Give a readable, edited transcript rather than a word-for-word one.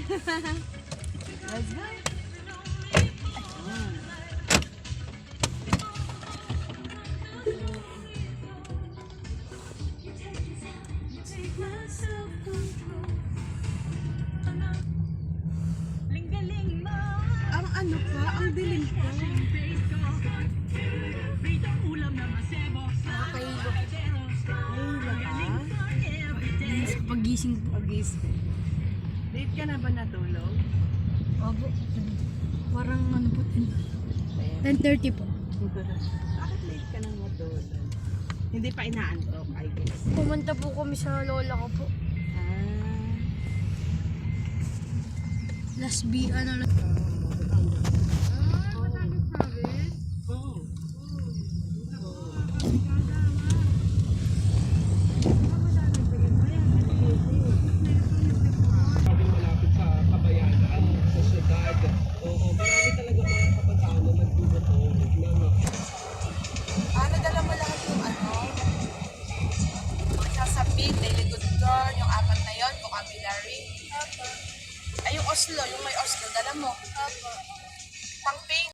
Let's go. Ang ano pa, ang dilim pa. Nakakahilo. Ay, wala. Pagising po. Pagising. Late ka na ba natulog? Opo. Parang ano po, 10:30 po. Bakit late ka nang matulog? Hindi pa inaantok, I guess. Pumunta po kami sa lola ko po. Ah. Last B, ano lang. Oh. Malapit sa kabayanan, sa syudad. Oo, marami talaga mga kabataan na nagbubuto ng Ano, dala mo lahat yung ano? Sasabit, daily good girl, yung apat na yon, vocabulary. Ay, yung Oslo, yung may Oslo, dala mo. Pang pink.